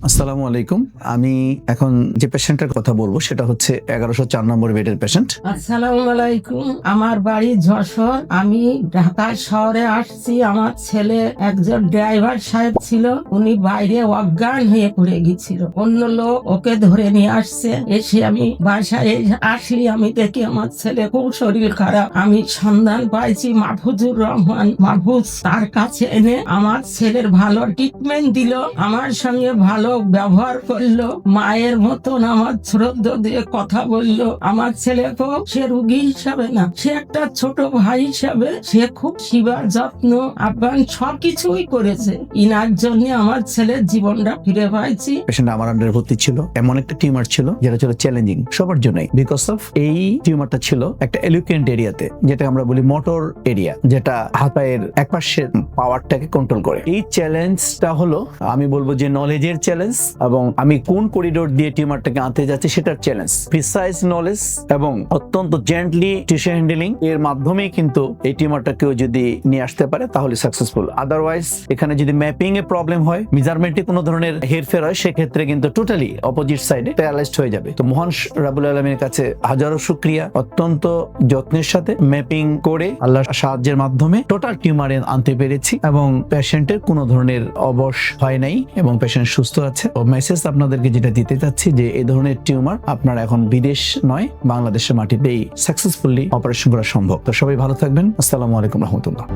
আসসালামু আলাইকুম। আমি এখন যে পেশেন্টের কথা বলবো সেটা হচ্ছে 1104 নম্বর বেডের পেশেন্ট। আসসালামু আলাইকুম। আমার বাড়ি যশোর। আমি ঢাকা শহরে আসছি। আমার ছেলে একজন ড্রাইভার সাহেব ছিল, উনি বাইরে অজ্ঞান হয়ে পড়ে গেছিল। অন্য লোক ওকে ধরে নিয়ে আসছে। এসে আমি বাসায় আসলি, আমি দেখি আমার ছেলে খুব শরীর খারাপ। আমি সন্ধান পাইছি মাহফুজুর রহমান মাহফুজ, তার কাছে এনে আমার ছেলের ভালো ট্রিটমেন্ট দিল, আমার সঙ্গে ভালো ব্যবহার করলো, মায়ের মতন আমার শ্রদ্ধা দিয়ে কথা বললো। আমার ছেলেকে সে রুগী হিসাবে না, সে একটা ছোট ভাই হিসাবে সে খুব সেবার যত্ন আপ্যায়ন সবকিছুই করেছে। ইনার জন্য আমার ছেলের জীবনটা ফিরে পাইছি। পেশেন্ট আমার আন্ডারে ভর্তি ছিল। এমন একটা টিউমার ছিল যেটা ছিল চ্যালেঞ্জিং সবার জন্যই, বিকজ অফ এই টিউমারটা ছিল একটা এলুকেন্ট এরিয়াতে, যেটা আমরা বলি মোটর এরিয়া, যেটা হাত পায়ের একপাশের পাওয়ারটাকে কন্ট্রোল করে। এই চ্যালেঞ্জটা হলো, আমি বলবো যে নলেজের চ্যালেঞ্জ, এবং আমি কোন করিডোর দিয়ে টিউমারটাকে আনতে যাচ্ছি সেটার চ্যালেঞ্জ। প্রিসাইজ নলেজ এবং অত্যন্ত জেন্টলি টিস্যু হ্যান্ডলিং এর মাধ্যমে কিন্তু এই টিউমারটাকেও যদি নিয়ে আসতে পারে তাহলে সাকসেসফুল। আদারওয়াইজ এখানে যদি ম্যাপিং এ প্রবলেম হয়, মেজারমেন্টে কোনো ধরনের হেরফের হয়, সেক্ষেত্রে কিন্তু টোটালি অপোজিট সাইডে প্যারালাইজড হয়ে যাবে। তো মহান রাব্বুল আলামিনের কাছে হাজারো শুকরিয়া, অত্যন্ত যত্নের সাথে ম্যাপিং করে আল্লাহর সাহায্যের মাধ্যমে টোটাল টিউমারে আনতে পেরেছি, এবং পেশেন্টের কোনো ধরনের অবশ হয় নাই এবং পেশেন্ট সুস্থ আছে। ও মেসেজ আপনাদেরকে যেটা দিতে চাচ্ছি যে এই ধরনের টিউমার আপনার এখন বিদেশ নয়, বাংলাদেশের মাটিতেই সাকসেসফুলি অপারেশন করা সম্ভব। তো সবাই ভালো থাকবেন। আসসালামু আলাইকুম রহমতুল্লাহ।